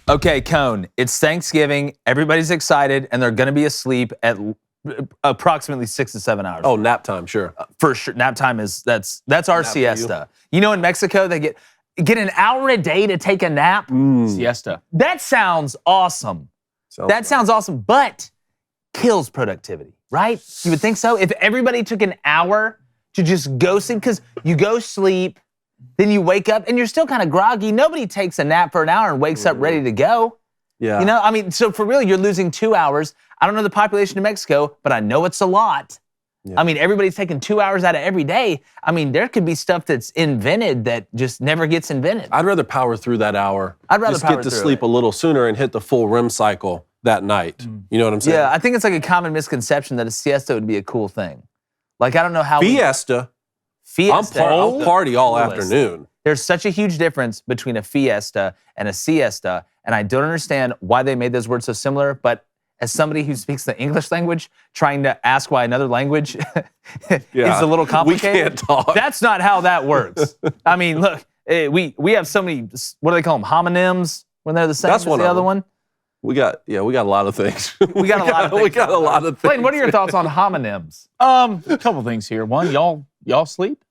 Okay, Cone, it's Thanksgiving. Everybody's excited, and they're going to be asleep at approximately 6 to 7 hours. Oh, nap time, sure. For sure. Nap time is, that's our Nap siesta. You know, in Mexico, they get an hour a day to take a nap. Siesta. That sounds awesome. Sounds awesome, but kills productivity, right? You would think so. If everybody took an hour to just go sleep, because you go sleep, then you wake up and you're still kind of groggy. Nobody takes a nap for an hour and wakes up ready to go. Yeah. You know, I mean, so for real, you're losing 2 hours. I don't know the population of Mexico, but I know it's a lot. Yeah. I mean, everybody's taking 2 hours out of every day. I mean, there could be stuff that's invented that just never gets invented. I'd rather power through that hour. I'd rather just get to sleep a little sooner and hit the full REM cycle that night. You know what I'm saying? Yeah, I think it's like a common misconception that a siesta would be a cool thing. Like, I don't know how Fiesta. I'll party all afternoon. There's such a huge difference between a fiesta and a siesta, and I don't understand why they made those words so similar, but as somebody who speaks the English language, trying to ask why another language is a little complicated. We can't talk. That's not how that works. I mean, look, we have so many, what do they call them, homonyms when they're the same as the other one? We got a lot of things. We got a lot of things. We got a lot of things. Blaine, what are your thoughts on homonyms? A couple things here. One, y'all sleep?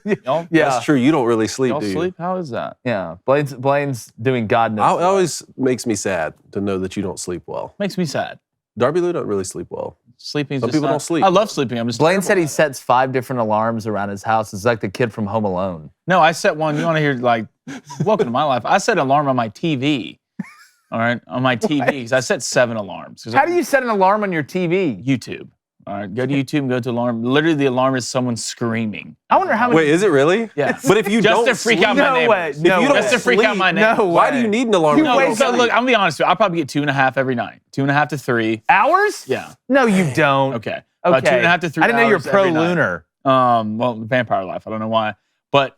Yeah, that's true. You don't really sleep, y'all do you? sleep? How is that? Yeah, Blaine's doing God knows. It always makes me sad to know that you don't sleep well. Makes me sad. Darby Lou don't really sleep well. Sleeping. Some people don't sleep. I love sleeping. I'm just. Blaine said he sets 5 different alarms around his house. It's like the kid from Home Alone. No, I set one. You want to hear like, welcome to my life. I set an alarm on my TV. All right, on my TV. I set 7 alarms. How do you set an alarm on your TV? YouTube. All right, go to YouTube and go to alarm. Literally, the alarm is someone screaming. I wonder how many. Wait, is it really? Yeah. But if you just don't to freak sleep, out my neighbors. Just to freak out my neighbors. No why do you need an alarm? No, so look, I'm gonna be honest with you. I probably get 2.5 every night. 2.5 to 3 hours. Yeah. No, you don't. Okay. About 2.5 to 3 I didn't know you're hours every night. pro-lunar. Well, Vampire Life. I don't know why, but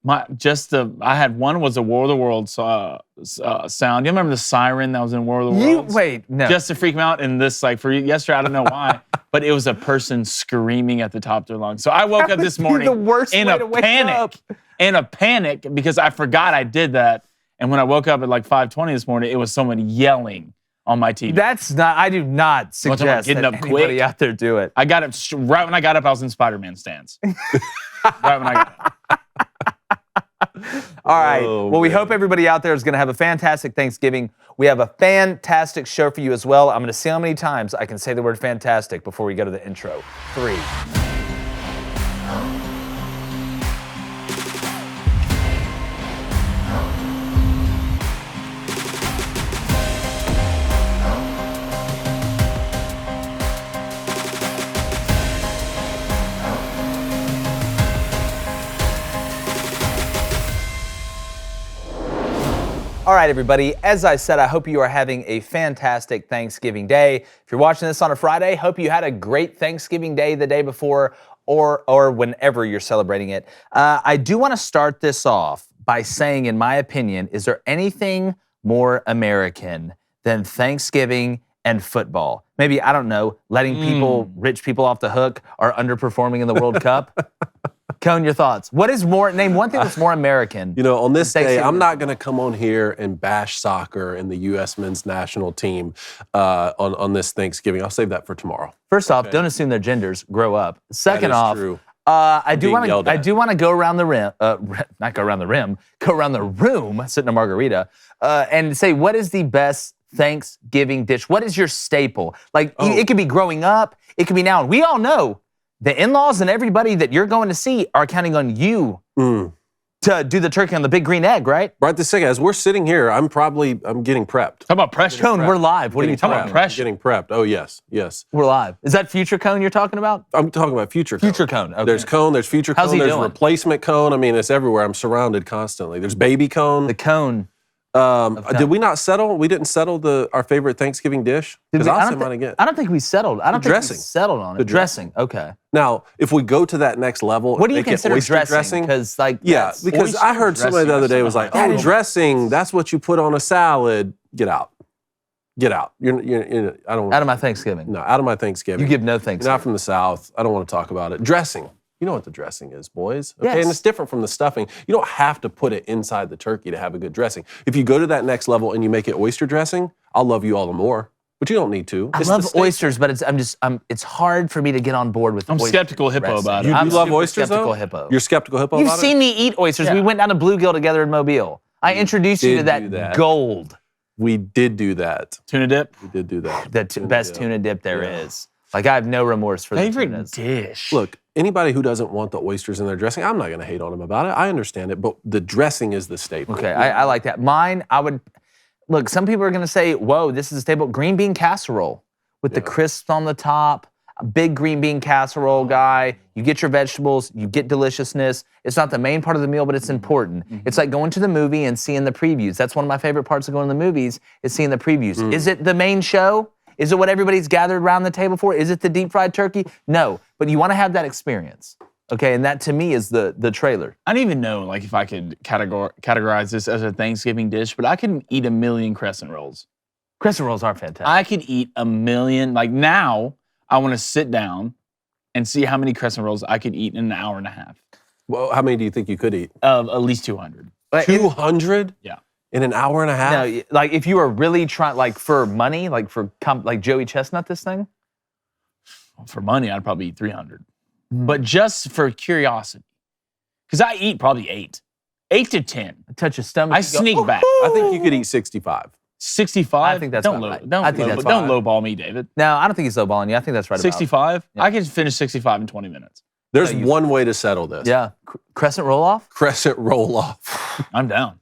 I had one was a War of the Worlds sound. You remember the siren that was in War of the Worlds? Wait, no. Just to freak me out. And this, like, for yesterday, I don't know why, but it was a person screaming at the top of their lungs. So I woke up this morning in a panic because I forgot I did that. And when I woke up at like 5:20 this morning, it was someone yelling on my TV. I do not suggest that anybody out there do it. I got up, right when I got up, I was in Spider-Man stance. Right when I got up. All right. Well, we hope everybody out there is going to have a fantastic Thanksgiving. We have a fantastic show for you as well. I'm going to see how many times I can say the word fantastic before we go to the intro. 3. All right, everybody. As I said, I hope you are having a fantastic Thanksgiving Day. If you're watching this on a Friday, hope you had a great Thanksgiving Day the day before or whenever you're celebrating it. I do want to start this off by saying, in my opinion, is there anything more American than Thanksgiving and football? Maybe, I don't know, letting rich people off the hook or underperforming in the World Cup? Cone, your thoughts. Name one thing that's more American. You know, on this day, I'm not going to come on here and bash soccer and the U.S. men's national team on this Thanksgiving. I'll save that for tomorrow. First off, don't assume their genders. Grow up. Second off, true. I do want to go around the rim, not go around the rim, go around the room, sit in a margarita, and say, what is the best Thanksgiving dish? What is your staple? Like, it could be growing up. It could be now. We all know the in-laws and everybody that you're going to see are counting on you to do the turkey on the big green egg, right? Right this second. As we're sitting here, I'm getting prepped. How about pressure? Cone, we're live. What are you talking about? Pressure. Getting prepped. Oh, yes. We're live. Is that future Cone you're talking about? I'm talking about future Cone. Future Cone. Okay. There's Cone, there's future Cone, How's he there's doing? replacement Cone. I mean, it's everywhere. I'm surrounded constantly. There's baby Cone. The Cone. Did we not settle? We didn't settle our favorite Thanksgiving dish? Because I'll say mine again. I don't think we settled. I don't think we settled on it. The dressing. Okay. Now, if we go to that next level, what do you consider dressing? Because because I heard somebody the other day was like, "Oh, dressing, that's what you put on a salad." Get out. Get out. You're I don't. Out of my Thanksgiving. No, out of my Thanksgiving. You give no Thanksgiving. You're not from the South. I don't want to talk about it. Dressing. You know what the dressing is, boys. Okay, Yes. and it's different from the stuffing. You don't have to put it inside the turkey to have a good dressing. If you go to that next level and you make it oyster dressing, I'll love you all the more. But you don't need to. I love oysters, but it's hard for me to get on board with. I'm skeptical hippo about it. You do love oysters, skeptical though? hippo. You're skeptical hippo You've about seen me eat oysters. Yeah. We went down to Bluegill together in Mobile. I introduced you to did do that that. gold. We did do that. Tuna dip? We did do that. The best tuna dip there is. Like, I have no remorse for the Favorite tunas. dish. Look, anybody who doesn't want the oysters in their dressing, I'm not going to hate on them about it. I understand it, but the dressing is the staple. Okay, I like that. Mine, I would, look, some people are going to say, whoa, this is a staple. Green bean casserole with the crisps on the top. A big green bean casserole guy. You get your vegetables, you get deliciousness. It's not the main part of the meal, but it's important. It's like going to the movie and seeing the previews. That's one of my favorite parts of going to the movies is seeing the previews. Is it the main show? Is it what everybody's gathered around the table for? Is it the deep fried turkey? No, but you want to have that experience. Okay, and that to me is the trailer. I don't even know like if I could categorize this as a Thanksgiving dish, but I can eat 1,000,000 crescent rolls. Crescent rolls are fantastic. I could eat 1,000,000. Like now, I want to sit down and see how many crescent rolls I could eat in an hour and a half. Well, how many do you think you could eat? Of at least 200. 200? Yeah. In an hour and a half? No, like if you are really trying, like for money, like for like Joey Chestnut, this thing. For money, I'd probably eat 300. But just for curiosity, because I eat probably 8 to 10. A touch of stomach. I sneak back. I think you could eat 65. 65. I think that's don't about right. Don't I think that's don't fine. lowball me, David. No, I don't think he's lowballing you. I think that's right. 65. Yeah. I could finish 65 in 20 minutes. There's one way to settle this. Yeah, crescent roll off. Crescent roll off. I'm down.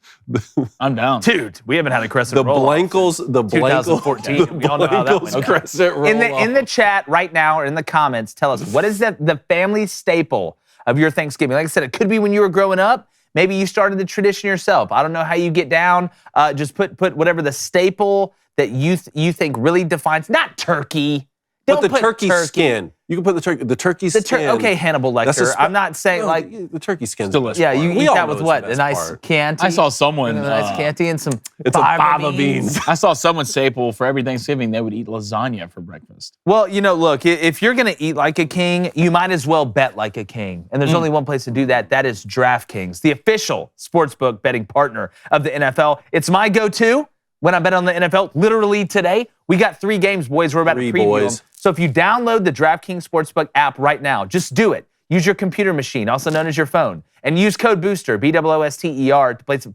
I'm down. Dude, we haven't had a crescent The roll off. Blankles, the 2014. Blankles, We all know how that went down. crescent roll In the chat right now or in the comments, tell us what is the family staple of your Thanksgiving? Like I said, it could be when you were growing up. Maybe you started the tradition yourself. I don't know how you get down. Just put whatever the staple that you think really defines. Not turkey. But Don't the put turkey skin. You can put the turkey skin. Okay, Hannibal Lecter. I'm not saying like. the turkey skin's delicious. Yeah, you We eat all that know with it's what? the A best nice part. Chianti. I saw someone. A nice Chianti and some It's a fava fava beans. I saw someone staple for every Thanksgiving they would eat lasagna for breakfast. Well, look, if you're going to eat like a king, you might as well bet like a king. And there's only one place to do that. That is DraftKings, the official sportsbook betting partner of the NFL. It's my go-to when I bet on the NFL. Literally today, we got 3 games, boys. We're about to preview them. So if you download the DraftKings Sportsbook app right now, just do it. Use your computer machine, also known as your phone, and use code BOOSTER, BOOSTER, to place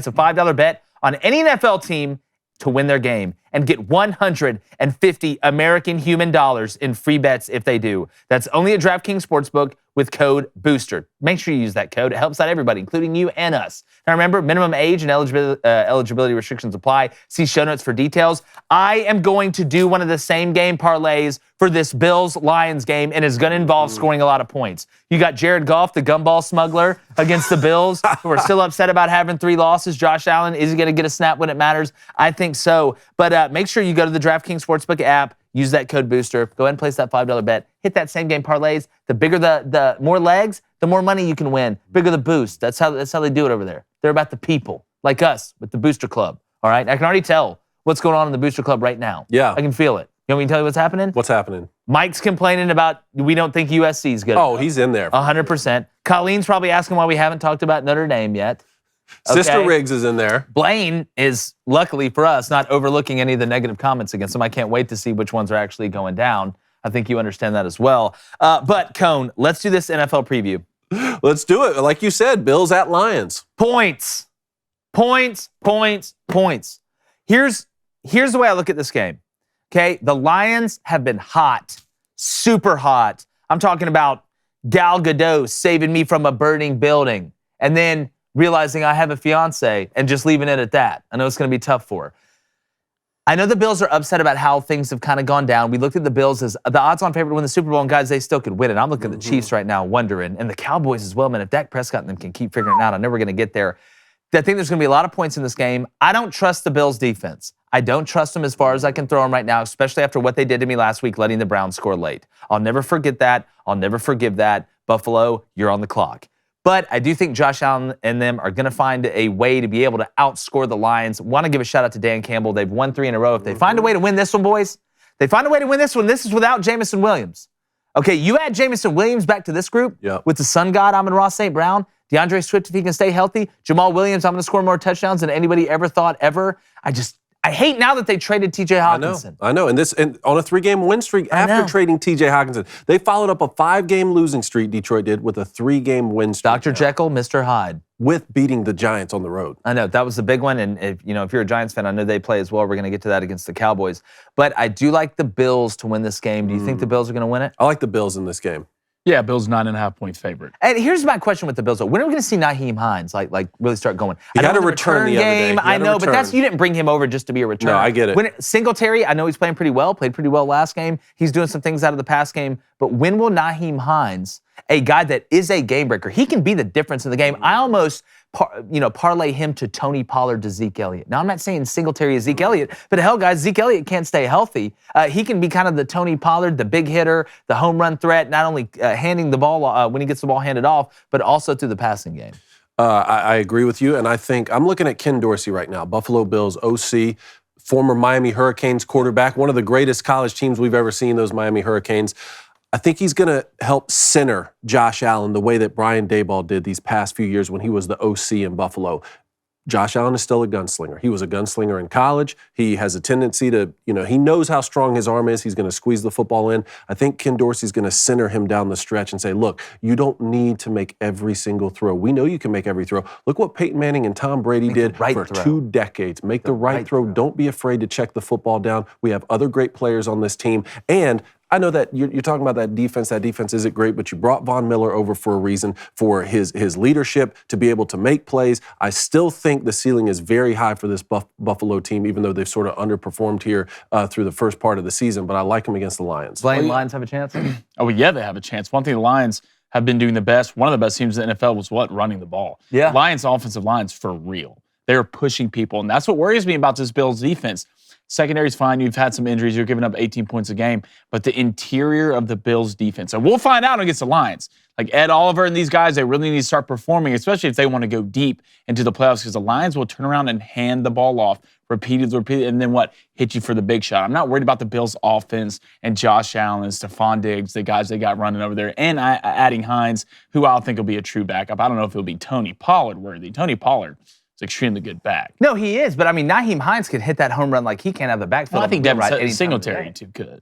a $5 bet on any NFL team to win their game and get 150 American human dollars in free bets if they do. That's only at DraftKings Sportsbook with code BOOSTER. Make sure you use that code. It helps out everybody, including you and us. Now remember, minimum age and eligibility restrictions apply. See show notes for details. I am going to do one of the same game parlays for this Bills-Lions game, and it's going to involve scoring a lot of points. You got Jared Goff, the gumball smuggler, against the Bills, who are still upset about having 3 losses. Josh Allen, is he going to get a snap when it matters? I think so. But make sure you go to the DraftKings Sportsbook app, use that code BOOSTER, go ahead and place that $5 bet, hit that same game parlays. The bigger the more legs, the more money you can win. Bigger the boost. That's how they do it over there. They're about the people, like us, with the Booster Club. All right? I can already tell what's going on in the Booster Club right now. Yeah. I can feel it. You want me to tell you what's happening? What's happening? Mike's complaining about we don't think USC is good. Oh, he's in there. 100%. Colleen's probably asking why we haven't talked about Notre Dame yet. Sister Okay. Riggs is in there. Blaine is, luckily for us, not overlooking any of the negative comments against him. I can't wait to see which ones are actually going down. I think you understand that as well. But, Cone, let's do this NFL preview. Let's do it. Like you said, Bills at Lions. Points. Points, points, points. Here's the way I look at this game. Okay, the Lions have been hot, super hot. I'm talking about Gal Gadot saving me from a burning building and then realizing I have a fiance and just leaving it at that. I know it's going to be tough for her. I know the Bills are upset about how things have kind of gone down. We looked at the Bills as the odds-on favorite to win the Super Bowl, and guys, they still could win it. I'm looking at the Chiefs right now wondering, and the Cowboys as well, man. If Dak Prescott and them can keep figuring it out, I know we're going to get there. I think there's going to be a lot of points in this game. I don't trust the Bills' defense. I don't trust them as far as I can throw them right now, especially after what they did to me last week, letting the Browns score late. I'll never forget that. I'll never forgive that. Buffalo, you're on the clock. But I do think Josh Allen and them are going to find a way to be able to outscore the Lions. Want to give a shout out to Dan Campbell. They've won 3 in a row. If they find a way to win this one, boys, they find a way to win this one. This is without Jamison Williams. Okay, you add Jamison Williams back to this group with the sun god, Amon-Ra St. Brown, DeAndre Swift, if he can stay healthy, Jamal Williams, I'm going to score more touchdowns than anybody ever thought ever. I hate now that they traded TJ Hawkinson. I know. And on a 3-game win streak after trading TJ Hawkinson, they followed up a 5-game losing streak, Detroit did, with a 3-game win streak. Dr. Jekyll, Mr. Hyde. With beating the Giants on the road. I know, that was the big one. And if you're a Giants fan, I know they play as well. We're going to get to that against the Cowboys. But I do like the Bills to win this game. Do you think the Bills are going to win it? I like the Bills in this game. Yeah, Bills 9.5-point favorite. And here's my question with the Bills. When are we going to see Nyheim Hines like really start going? He had a return the other day. I know, but you didn't bring him over just to be a return. No, I get it. Singletary, I know he's played pretty well last game. He's doing some things out of the past game. But when will Nyheim Hines, a guy that is a game breaker, he can be the difference in the game. I almost parlay him to Tony Pollard to Zeke Elliott. Now, I'm not saying Singletary is Zeke Elliott, but hell, guys, Zeke Elliott can't stay healthy. He can be kind of the Tony Pollard, the big hitter, the home run threat, not only handing the ball when he gets the ball handed off, but also through the passing game. I agree with you, and I think I'm looking at Ken Dorsey right now, Buffalo Bills OC, former Miami Hurricanes quarterback, one of the greatest college teams we've ever seen, those Miami Hurricanes. I think he's going to help center Josh Allen the way that Brian Daboll did these past few years when he was the OC in Buffalo. Josh Allen is still a gunslinger. He was a gunslinger in college. He has a tendency to, he knows how strong his arm is. He's going to squeeze the football in. I think Ken Dorsey's going to center him down the stretch and say, look, you don't need to make every single throw. We know you can make every throw. Look what Peyton Manning and Tom Brady did for 2 decades. Make the right throw. Don't be afraid to check the football down. We have other great players on this team. And I know that you're talking about that defense. That defense isn't great, but you brought Von Miller over for a reason, for his leadership, to be able to make plays. I still think the ceiling is very high for this Buffalo team, even though they've sort of underperformed here through the first part of the season. But I like them against the Lions. Lions have a chance? Oh, yeah, they have a chance. One thing the Lions have been doing the best, one of the best teams in the NFL was running the ball. Yeah. Lions offensive line's for real. They're pushing people, and that's what worries me about this Bills defense. Secondary's fine. You've had some injuries. You're giving up 18 points a game. But the interior of the Bills' defense, and we'll find out against the Lions. Like Ed Oliver and these guys, they really need to start performing, especially if they want to go deep into the playoffs, because the Lions will turn around and hand the ball off repeatedly, and then hit you for the big shot. I'm not worried about the Bills' offense and Josh Allen, Stephon Diggs, the guys they got running over there, and adding Hines, who I think will be a true backup. I don't know if it'll be Tony Pollard worthy. Tony Pollard is extremely good back. No, he is, but Nyheim Hines could hit that home run like he can't have the backfield. Well, I think Singletary too could.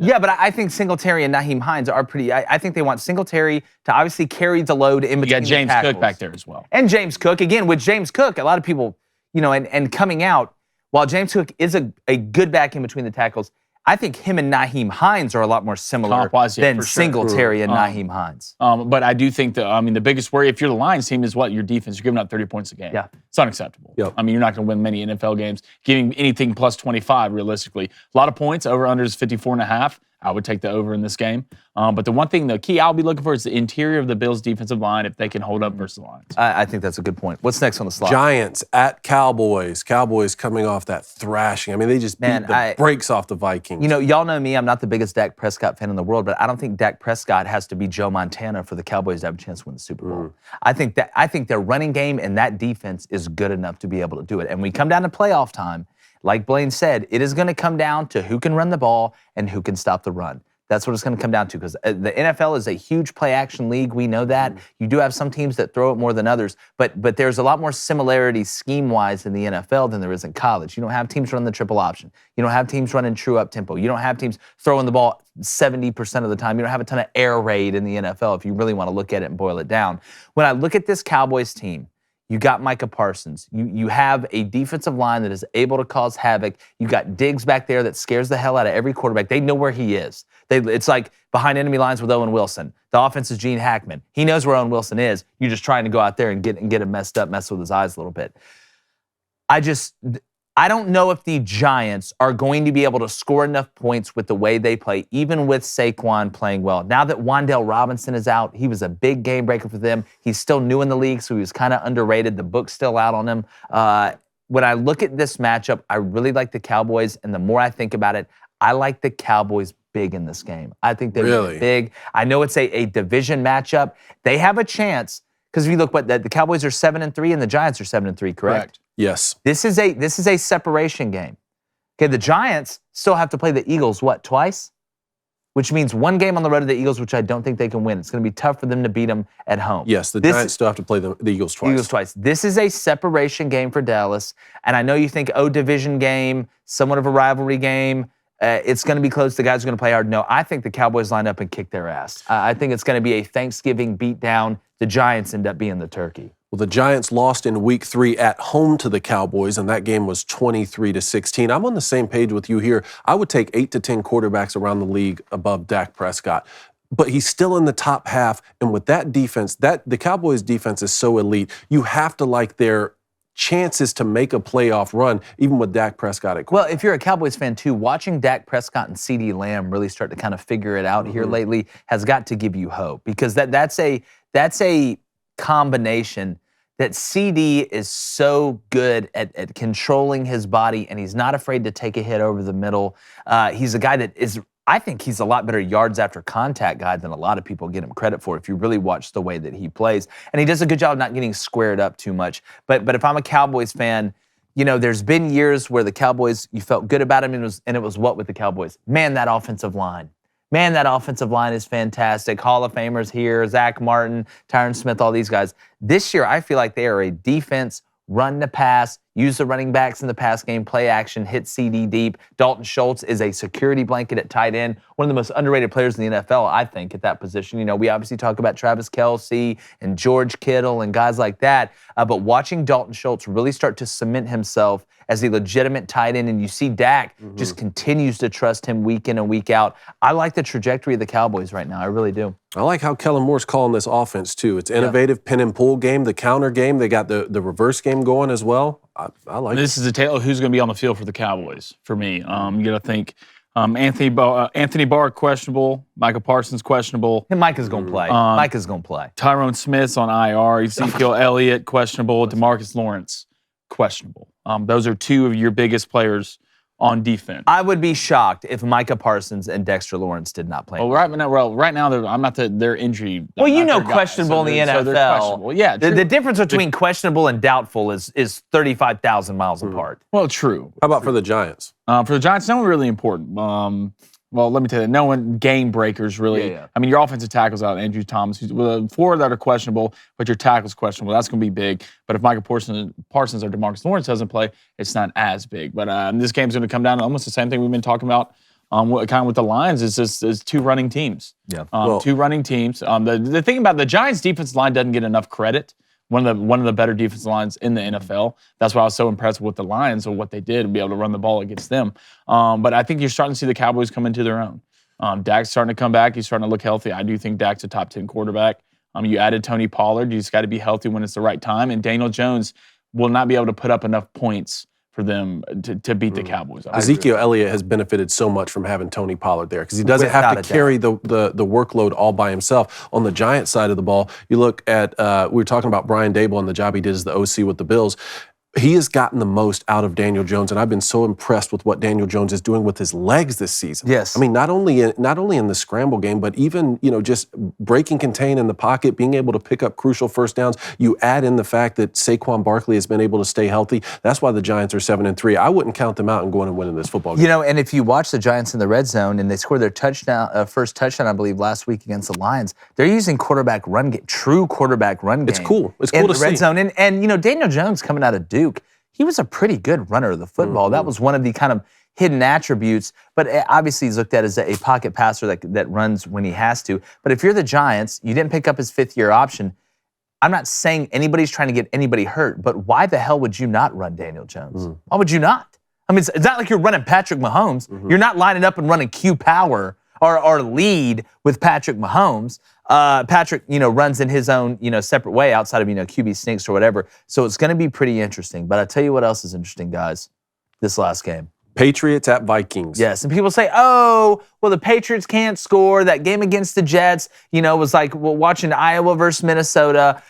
Yeah, but I think Singletary and Nyheim Hines are pretty. I think they want Singletary to obviously carry the load in between. You got James Cook back there as well. And James Cook, again, with James Cook, a lot of people, and coming out, while James Cook is a good back in between the tackles, I think him and Nyheim Hines are a lot more similar than Singletary and Nyheim Hines. But I do think the biggest worry, if you're the Lions team, is your defense. You're giving up 30 points a game. Yeah. It's unacceptable. Yep. You're not going to win many NFL games, giving anything plus 25, realistically. A lot of points, over-under is 54.5. I would take the over in this game. But the one thing, the key I'll be looking for is the interior of the Bills' defensive line, if they can hold up versus the Lions. I think that's a good point. What's next on the slot? Giants at Cowboys. Cowboys coming off that thrashing. They just beat the brakes off the Vikings. Y'all know me. I'm not the biggest Dak Prescott fan in the world, but I don't think Dak Prescott has to be Joe Montana for the Cowboys to have a chance to win the Super Bowl. I think their running game and that defense is good enough to be able to do it. And we come down to playoff time. Like Blaine said, it is going to come down to who can run the ball and who can stop the run. That's what it's going to come down to, because the NFL is a huge play-action league. We know that. You do have some teams that throw it more than others, but there's a lot more similarity scheme-wise in the NFL than there is in college. You don't have teams running the triple option. You don't have teams running true up tempo. You don't have teams throwing the ball 70% of the time. You don't have a ton of air raid in the NFL if you really want to look at it and boil it down. When I look at this Cowboys team, you got Micah Parsons. You have a defensive line that is able to cause havoc. You got Diggs back there that scares the hell out of every quarterback. They know where he is. It's like behind enemy lines with Owen Wilson. The offense is Gene Hackman. He knows where Owen Wilson is. You're just trying to go out there and get him messed up, mess with his eyes a little bit. I don't know if the Giants are going to be able to score enough points with the way they play, even with Saquon playing well. Now that Wan'Dale Robinson is out, he was a big game breaker for them. He's still new in the league, so he was kind of underrated. The book's still out on him. When I look at this matchup, I really like the Cowboys, and the more I think about it, I like the Cowboys big in this game. I think they're really big. I know it's a division matchup. They have a chance, because if you look, the Cowboys are 7-3 and the Giants are 7-3, correct? Yes. This is a separation game. Okay, the Giants still have to play the Eagles, twice? which means one game on the road to the Eagles, which I don't think they can win. It's going to be tough for them to beat them at home. Yes, the Giants still have to play the Eagles twice. This is a separation game for Dallas, and I know you think, division game, somewhat of a rivalry game. It's going to be close. The guys are going to play hard. No, I think the Cowboys line up and kick their ass. I think it's going to be a Thanksgiving beatdown. The Giants end up being the turkey. Well, the Giants lost in Week 3 at home to the Cowboys, and that game was 23-16. I'm on the same page with you here. I would take 8 to 10 quarterbacks around the league above Dak Prescott. But he's still in the top half, and with that defense, the Cowboys' defense is so elite, you have to like their chances to make a playoff run, even with Dak Prescott at quarterback. Well, if you're a Cowboys fan too, watching Dak Prescott and CeeDee Lamb really start to kind of figure it out here lately has got to give you hope, because that's a combination that CD is so good at controlling his body, and he's not afraid to take a hit over the middle. He's a guy that is, I think he's a lot better yards after contact guy than a lot of people get him credit for if you really watch the way that he plays. And he does a good job of not getting squared up too much. But if I'm a Cowboys fan, there's been years where the Cowboys, you felt good about him, and it was what with the Cowboys? Man, that offensive line. Man, that offensive line is fantastic. Hall of Famers here, Zach Martin, Tyron Smith, all these guys. This year, I feel like they are a defense, run to pass, use the running backs in the pass game, play action, hit CD deep. Dalton Schultz is a security blanket at tight end, one of the most underrated players in the NFL, I think, at that position. We obviously talk about Travis Kelce and George Kittle and guys like that, but watching Dalton Schultz really start to cement himself as a legitimate tight end, and you see Dak just continues to trust him week in and week out. I like the trajectory of the Cowboys right now. I really do. I like how Kellen Moore's calling this offense, too. It's innovative, pin and pull game, the counter game. They got the reverse game going as well. I like this. Is a tale of who's going to be on the field for the Cowboys for me. You got to think Anthony Barr questionable, Micah Parsons questionable. And Micah's going to play. Micah's going to play. Tyrone Smith's on IR. Ezekiel Elliott questionable. DeMarcus Lawrence questionable. Those are two of your biggest players on defense. I would be shocked if Micah Parsons and Dexter Lawrence did not play. Well, right now, I'm not their injury. Well, questionable in the NFL. Yeah, the difference between questionable and doubtful is 35,000 miles apart. Well, true. How about for the Giants? For the Giants, no one really important. Well, let me tell you, no one game breakers really. Yeah. I mean, your offensive tackles out, Andrew Thomas, four that are questionable, but your tackle's questionable. That's going to be big. But if Micah Parsons or DeMarcus Lawrence doesn't play, it's not as big. But this game's going to come down to almost the same thing we've been talking about. Kind of with the Lions is two running teams. Yeah. Two running teams. The thing about the Giants' defensive line doesn't get enough credit. One of the better defensive lines in the NFL. That's why I was so impressed with the Lions and what they did and be able to run the ball against them. But I think you're starting to see the Cowboys come into their own. Dak's starting to come back. He's starting to look healthy. I do think Dak's a top 10 quarterback. You added Tony Pollard. You just got to be healthy when it's the right time. And Daniel Jones will not be able to put up enough points for them to beat the Cowboys. Ezekiel Elliott has benefited so much from having Tony Pollard there because he doesn't have to carry the workload all by himself. On the Giants side of the ball, you look at, we were talking about Brian Dable and the job he did as the OC with the Bills. He has gotten the most out of Daniel Jones, and I've been so impressed with what Daniel Jones is doing with his legs this season. Yes. I mean, not only in the scramble game, but even, just breaking contain in the pocket, being able to pick up crucial first downs. You add in the fact that Saquon Barkley has been able to stay healthy. That's why the Giants are 7-3. I wouldn't count them out and going and winning this football game. And if you watch the Giants in the red zone and they scored their first touchdown, I believe, last week against the Lions, they're using true quarterback run game. It's cool. It's cool to see. In the red zone. And Daniel Jones coming out of Duke, he was a pretty good runner of the football. That was one of the kind of hidden attributes, but obviously he's looked at as a pocket passer that runs when he has to. But if you're the Giants, you didn't pick up his fifth-year option. I'm not saying anybody's trying to get anybody hurt, but why the hell would you not run Daniel Jones? Why would you not? I mean, it's not like you're running Patrick Mahomes. You're not lining up and running Q power or lead with Patrick Mahomes. Patrick, runs in his own, separate way outside of, QB sneaks or whatever. So it's going to be pretty interesting. But I'll tell you what else is interesting, guys, this last game. Patriots at Vikings. Yes, and people say, the Patriots can't score. That game against the Jets, was like watching Iowa versus Minnesota.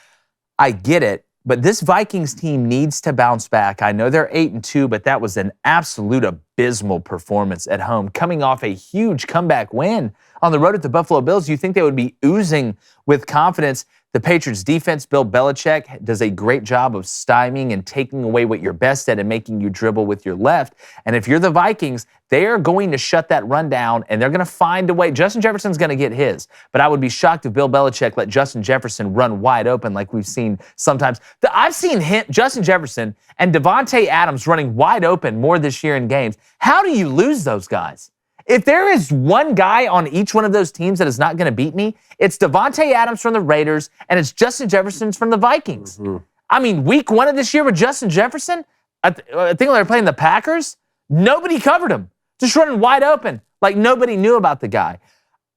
I get it. But this Vikings team needs to bounce back. I know they're 8-2, but that was an absolute abysmal performance at home, coming off a huge comeback win on the road at the Buffalo Bills. You think they would be oozing with confidence. The Patriots defense, Bill Belichick, does a great job of stymieing and taking away what you're best at and making you dribble with your left. And if you're the Vikings, they are going to shut that run down, and they're going to find a way. Justin Jefferson's going to get his, but I would be shocked if Bill Belichick let Justin Jefferson run wide open like we've seen sometimes. I've seen Justin Jefferson and Devontae Adams running wide open more this year in games. How do you lose those guys? If there is one guy on each one of those teams that is not going to beat me, it's Devontae Adams from the Raiders and it's Justin Jefferson from the Vikings. Mm-hmm. I mean, week 1 of this year with Justin Jefferson, I think they were playing the Packers. Nobody covered him. Just running wide open. Like nobody knew about the guy.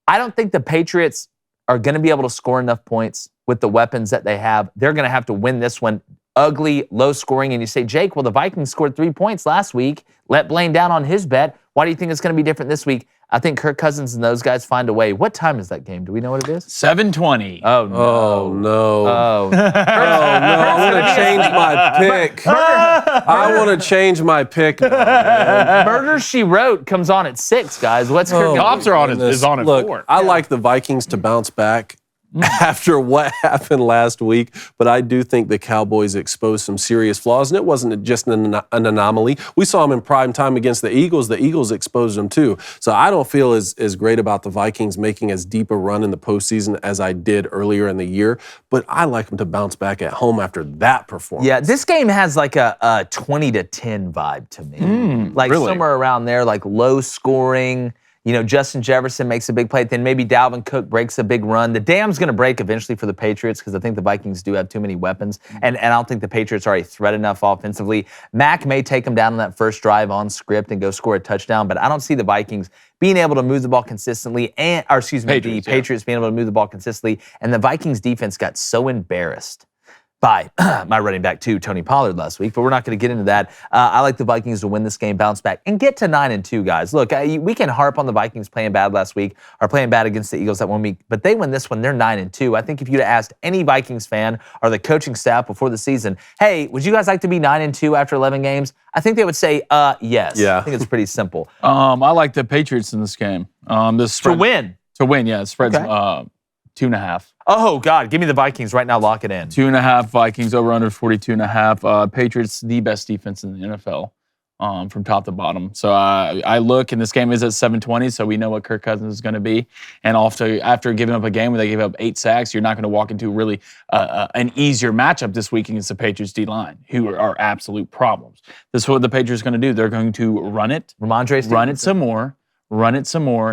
I don't think the Patriots are going to be able to score enough points with the weapons that they have. They're going to have to win this one. Ugly, low scoring. And you say, Jake, well, the Vikings scored 3 points last week. Let Blaine down on his bet. Why do you think it's going to be different this week? I think Kirk Cousins and those guys find a way. What time is that game? Do we know what it is? 7:20. Oh, no. Oh, no. Oh, no. I want to change my pick. I want to change my pick. Murder, She Wrote comes on at 6, guys. What's Kirk? Cops are on is on at 4. I like the Vikings to bounce back after what happened last week, but I do think the Cowboys exposed some serious flaws, and it wasn't just an anomaly. We saw them in prime time against the Eagles. The Eagles exposed them too. So I don't feel as great about the Vikings making as deep a run in the postseason as I did earlier in the year, but I like them to bounce back at home after that performance. Yeah, this game has like a 20-10 vibe to me. Like really? Somewhere around there, like low scoring. You know, Justin Jefferson makes a big play. Then maybe Dalvin Cook breaks a big run. The dam's going to break eventually for the Patriots because I think the Vikings do have too many weapons. And I don't think the Patriots are a threat enough offensively. Mac may take them down on that first drive on script and go score a touchdown, but I don't see the Vikings being able to move the ball consistently the Patriots being able to move the ball consistently. And the Vikings defense got so embarrassed by my running back too, Tony Pollard last week, but we're not going to get into that. I like the Vikings to win this game, bounce back, and get to 9-2, guys. Look, we can harp on the Vikings playing bad last week or playing bad against the Eagles that 1 week, but they win this one, they're 9-2. I think if you'd asked any Vikings fan or the coaching staff before the season, hey, would you guys like to be 9-2 after 11 games? I think they would say, yes. Yeah. I think it's pretty simple. I like the Patriots in this game. To win? To win, yeah. The spread's Okay. 2.5. Oh, God. Give me the Vikings right now. Lock it in. 2.5 Vikings, over under 42.5. Patriots, the best defense in the NFL from top to bottom. So I look, and this game is at 7:20, so we know what Kirk Cousins is going to be. And after giving up a game where they gave up 8 sacks, you're not going to walk into really an easier matchup this week against the Patriots D-line, who are absolute problems. This is what the Patriots are going to do. They're going to run it, run it some more,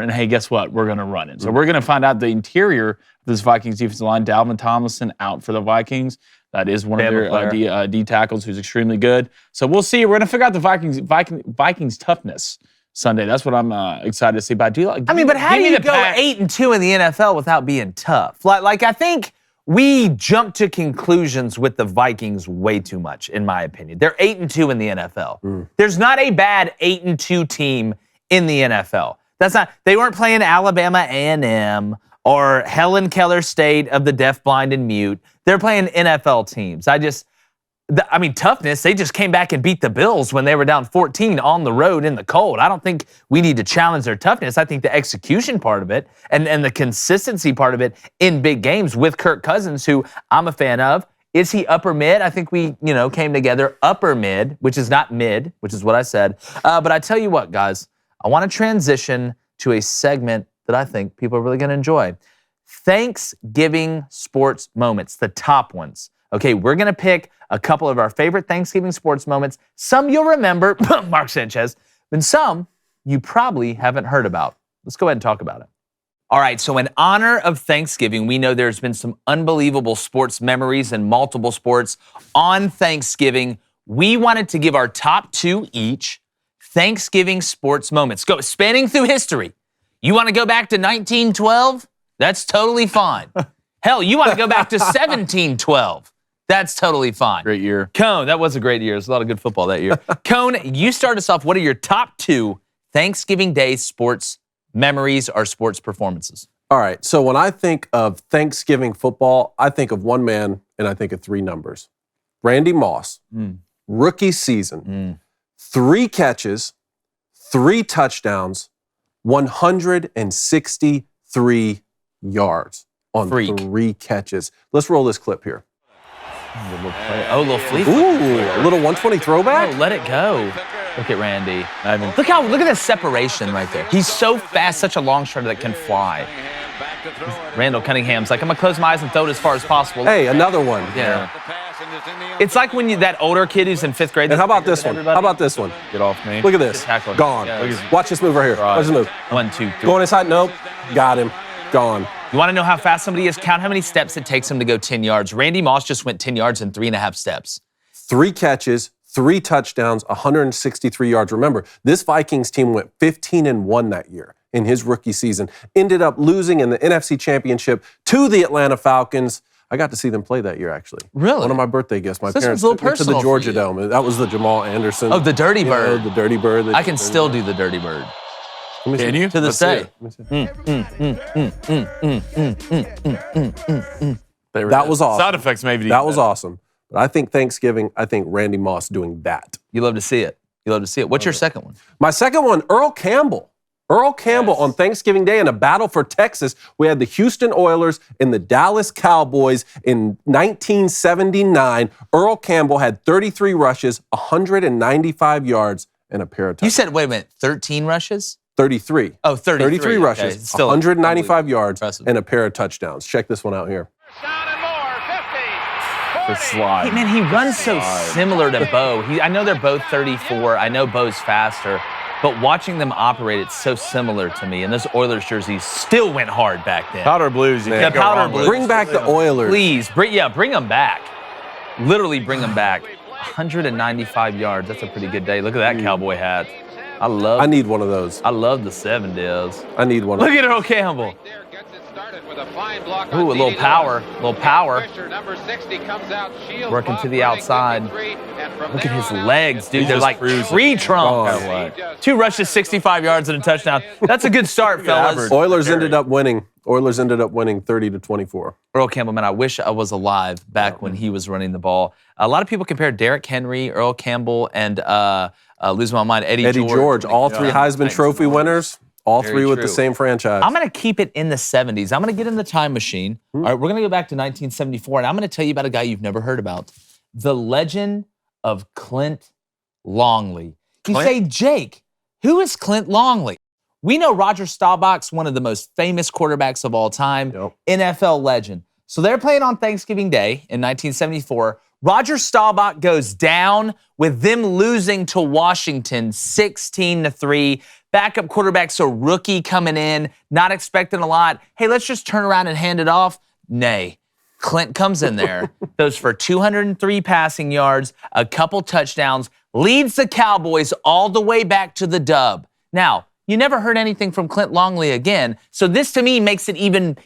and hey, guess what? We're going to run it. So we're going to find out the interior of this Vikings defensive line. Dalvin Tomlinson out for the Vikings. That is one of their D tackles who's extremely good. So we'll see. We're going to figure out the Vikings toughness Sunday. That's what I'm excited to see. But but how do you go 8-2 in the NFL without being tough? Like I think we jump to conclusions with the Vikings way too much, in my opinion. They're 8-2 in the NFL. There's not a bad 8-2 team in the NFL. They weren't playing Alabama A&M or Helen Keller State of the deaf, blind, and mute. They're playing NFL teams. Toughness, they just came back and beat the Bills when they were down 14 on the road in the cold. I don't think we need to challenge their toughness. I think the execution part of it and the consistency part of it in big games with Kirk Cousins, who I'm a fan of. Is he upper mid? I think we, came together upper mid, which is not mid, which is what I said. But I tell you what, guys, I want to transition to a segment that I think people are really going to enjoy. Thanksgiving sports moments, the top ones. Okay, we're going to pick a couple of our favorite Thanksgiving sports moments. Some you'll remember, Mark Sanchez, and some you probably haven't heard about. Let's go ahead and talk about it. All right, so in honor of Thanksgiving, we know there's been some unbelievable sports memories in multiple sports on Thanksgiving. We wanted to give our top 2 each Thanksgiving sports moments. Spanning through history. You want to go back to 1912? That's totally fine. Hell, you want to go back to 1712? That's totally fine. Great year. Cone, that was a great year. There's a lot of good football that year. Cone, you start us off. What are your top 2 Thanksgiving Day sports memories or sports performances? All right, so when I think of Thanksgiving football, I think of one man and I think of 3 numbers. Randy Moss, rookie season, 3 catches, 3 touchdowns, 163 yards. on 3 catches. Let's roll this clip here. Oh, a little flea. Ooh, a little 120 throwback. Oh, let it go. Look at Randy. Look at the separation right there. He's so fast, such a long strider that can fly. Randall Cunningham's like, I'm gonna close my eyes and throw it as far as possible. Hey, another one. Yeah. It's like when that older kid who's in 5th grade. And how about this one? How about this one? Get off me. Look at this. Gone. Watch this move right here. Watch this move. 1, 2, 3. Going inside. Nope. Got him. Gone. You want to know how fast somebody is? Count how many steps it takes him to go 10 yards. Randy Moss just went 10 yards in 3.5 steps. 3 catches, 3 touchdowns, 163 yards. Remember, this Vikings team went 15-1 that year in his rookie season. Ended up losing in the NFC Championship to the Atlanta Falcons. I got to see them play that year, actually. Really? One of my birthday gifts. My This parents was a little took me to the personal Georgia for you. Dome. That was the Jamal Anderson. Oh, the Dirty Bird. The Dirty Bird. I can still do the Dirty Bird. Can you? To this day. That was awesome. Sound effects maybe. That was awesome. But I think Thanksgiving, Randy Moss doing that. You love to see it. You love to see it. What's your second one? My second one, Earl Campbell. Earl Campbell on Thanksgiving Day in a battle for Texas. We had the Houston Oilers and the Dallas Cowboys in 1979. Earl Campbell had 33 rushes, 195 yards, and a pair of touchdowns. You said, wait a minute, 13 rushes? 33. Oh, 33. 33 rushes, Okay. Still 195 yards, impressive. and a pair of touchdowns. Check this one out here. The slide. Hey, man, he runs so similar to Bo. I know they're both 34. I know Bo's faster. But watching them operate, it's so similar to me. And those Oilers jerseys still went hard back then. Powder blues. You can't go powder wrong with blues. it. Bring back the Oilers. Please, bring them back. Literally bring them back. 195 yards. That's a pretty good day. Look at that cowboy hat. I need one of those. I love the 70s. I need one of Look at Earl Campbell. Ooh, a little power. Working to the outside. Look at his legs, dude. They're like tree trunks. 2 rushes, 65 yards, and a touchdown. That's a good start, fellas. Oilers ended up winning. 30-24. Earl Campbell, man, I wish I was alive back when he was running the ball. A lot of people compare Derrick Henry, Earl Campbell, and losing my mind, Eddie George. All 3 Heisman Trophy winners. All Very 3 with true. the same franchise. I'm going to keep it in the 70s. I'm going to get in the time machine. All right, we're going to go back to 1974, and I'm going to tell you about a guy you've never heard about. The legend of Clint Longley. You say, Jake, who is Clint Longley? We know Roger Staubach's one of the most famous quarterbacks of all time, NFL legend. So they're playing on Thanksgiving Day in 1974. Roger Staubach goes down with them losing to Washington 16-3. Backup quarterback, so rookie coming in, not expecting a lot. Hey, let's just turn around and hand it off. Nay. Clint comes in there, goes for 203 passing yards, a couple touchdowns, leads the Cowboys all the way back to the dub. Now, you never heard anything from Clint Longley again, so this to me makes it even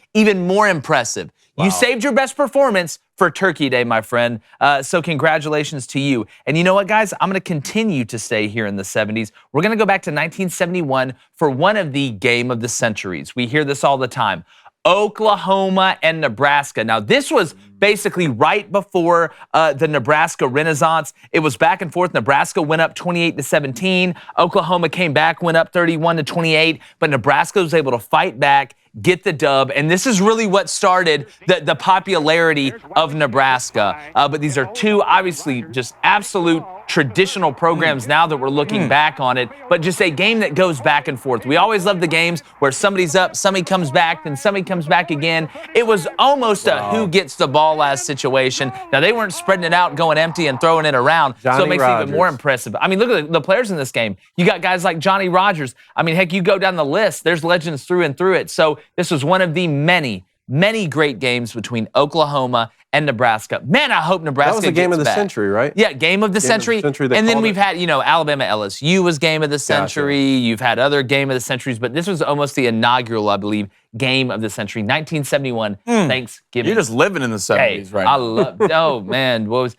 more impressive. Wow. You saved your best performance for Turkey Day, my friend. So congratulations to you. And you know what, guys? I'm going to continue to stay here in the 70s. We're going to go back to 1971 for one of the game of the centuries. We hear this all the time. Oklahoma and Nebraska. Now, this was basically right before the Nebraska Renaissance. It was back and forth. Nebraska went up 28-17. Oklahoma came back, went up 31-28. But Nebraska was able to fight back, get the dub, and this is really what started the popularity of Nebraska. But these are 2, obviously, just absolute traditional programs now that we're looking back on it, but just a game that goes back and forth. We always love the games where somebody's up, somebody comes back, then somebody comes back again. It was almost a who gets the ball last situation. Now, they weren't spreading it out, going empty and throwing it around, so it makes it even more impressive. I mean, look at the players in this game. You got guys like Johnny Rodgers. I mean, heck, you go down the list, there's legends through and through it. So this was one of the many great games between Oklahoma and Nebraska. Man, I hope Nebraska gets back. That was the game of the century, right? Yeah, game of the century. And then we've had, Alabama LSU was game of the century. You've had other game of the centuries, but this was almost the inaugural, I believe, game of the century. 1971, Thanksgiving. You're just living in the 70s right now. I love, oh man, what was,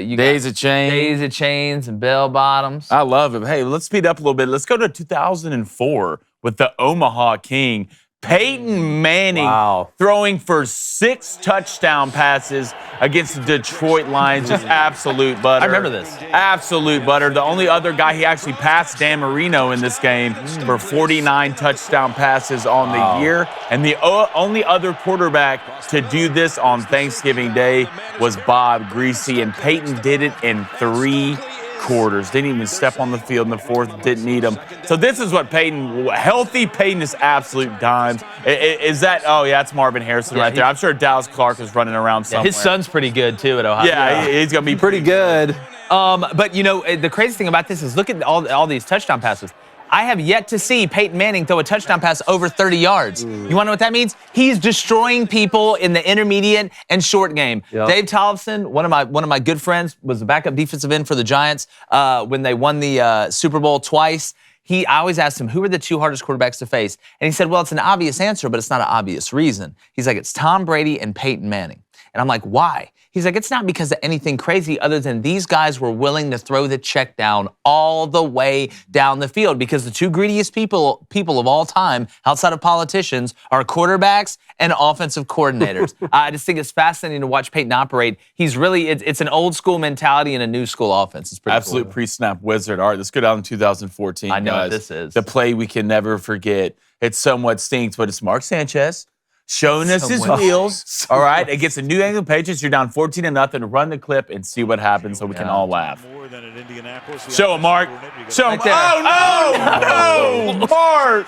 you Days of Chains. Days of Chains and Bell Bottoms. I love it. Hey, let's speed up a little bit. Let's go to 2004 with the Omaha King, Peyton Manning throwing for 6 touchdown passes against the Detroit Lions. Just absolute butter. I remember this. Absolute butter. The only other guy, he actually passed Dan Marino in this game for 49 touchdown passes on the year. And the only other quarterback to do this on Thanksgiving Day was Bob Greasy. And Peyton did it in 3 quarters. Didn't even step on the field in the 4th. Didn't need him. So this is what Peyton, healthy Peyton is absolute dimes. Is that, oh yeah, that's Marvin Harrison right there. I'm sure Dallas Clark is running around somewhere. His son's pretty good too at Ohio. Yeah, he's going to be pretty good. But you know, the crazy thing about this is look at all these touchdown passes. I have yet to see Peyton Manning throw a touchdown pass over 30 yards. You want to know what that means? He's destroying people in the intermediate and short game. Yep. Dave Tollefson, one of my good friends, was the backup defensive end for the Giants when they won the Super Bowl twice. I always asked him, who are the 2 hardest quarterbacks to face? And he said, well, it's an obvious answer, but it's not an obvious reason. He's like, it's Tom Brady and Peyton Manning. And I'm like, why? He's like, it's not because of anything crazy other than these guys were willing to throw the check down all the way down the field because the 2 greediest people of all time outside of politicians are quarterbacks and offensive coordinators. I just think it's fascinating to watch Peyton operate. He's really, it's an old school mentality and a new school offense. It's pretty absolute cool. Pre-snap wizard. All right, let's go down to 2014, I know guys. what this is. The play we can never forget. It somewhat stinks, but it's Mark Sanchez showing us his wheels. All right, against the New England Patriots, you're down 14-0. Run the clip and see what happens so we can all laugh. Show him, Mark. Show him. Oh, no, Mark.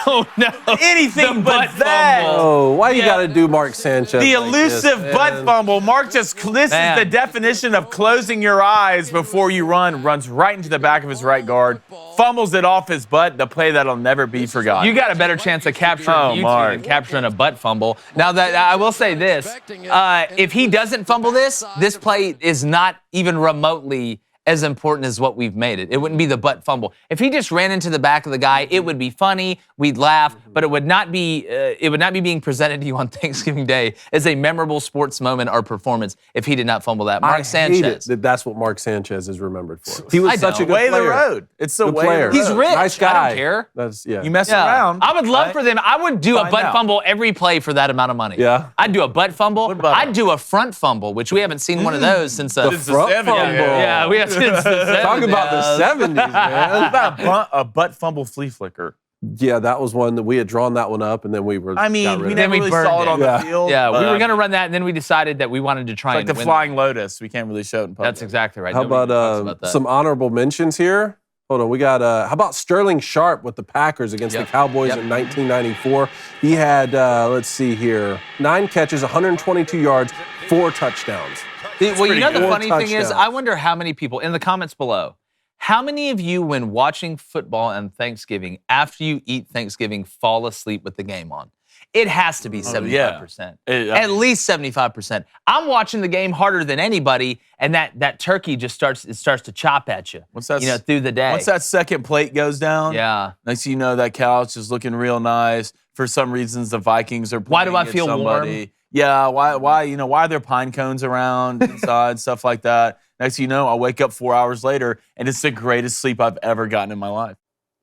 Oh, no. Anything but that. Oh, why you got to do Mark Sanchez? The like elusive this, butt fumble. Mark this is the definition of closing your eyes before you run. Runs right into the back of his right guard. Fumbles it off his butt. The play that'll never be forgotten. You got a better chance of capturing YouTube than capturing a butt fumble. Now, that I will say this, if he doesn't fumble this play is not even remotely as important as what we've made it. It wouldn't be the butt fumble. If he just ran into the back of the guy, it would be funny, we'd laugh, but it would not be being presented to you on Thanksgiving Day as a memorable sports moment or performance if he did not fumble that. Mark Sanchez. That's what Mark Sanchez is remembered for. He was such a good way player. The road. It's the way player. the road. He's rich. Nice guy. I don't care. You mess around. I would love for them. I would do a butt fumble every play for that amount of money. Yeah. I'd do a butt fumble. I'd do a front fumble, which we haven't seen one of those since the front fumble. Yeah, we have since the 70s. Talk about the 70s, man. What about a butt fumble flea flicker? Yeah, that was one that we had drawn that one up, and then we were. I mean, we never really saw it on the field. Yeah, we were going to run that, and then we decided that we wanted to try and win. Like the Flying Lotus. We can't really show it in public. That's exactly right. How about some honorable mentions here? Hold on, we got, how about Sterling Sharp with the Packers against the Cowboys in 1994? He had, let's see here, 9 catches, 122 yards, 4 touchdowns. Well, you know the funny thing is, I wonder how many people, in the comments below, how many of you, when watching football on Thanksgiving, after you eat Thanksgiving, fall asleep with the game on? It has to be 75%. At least 75%. I'm watching the game harder than anybody, and that turkey just starts to chop at you. What's that? Through the day. Once that second plate goes down, next thing you know, that couch is looking real nice. For some reasons, the Vikings are playing. Why do I feel warm? Yeah, why are there pine cones around inside, stuff like that? Next thing you know, I'll wake up 4 hours later, and it's the greatest sleep I've ever gotten in my life.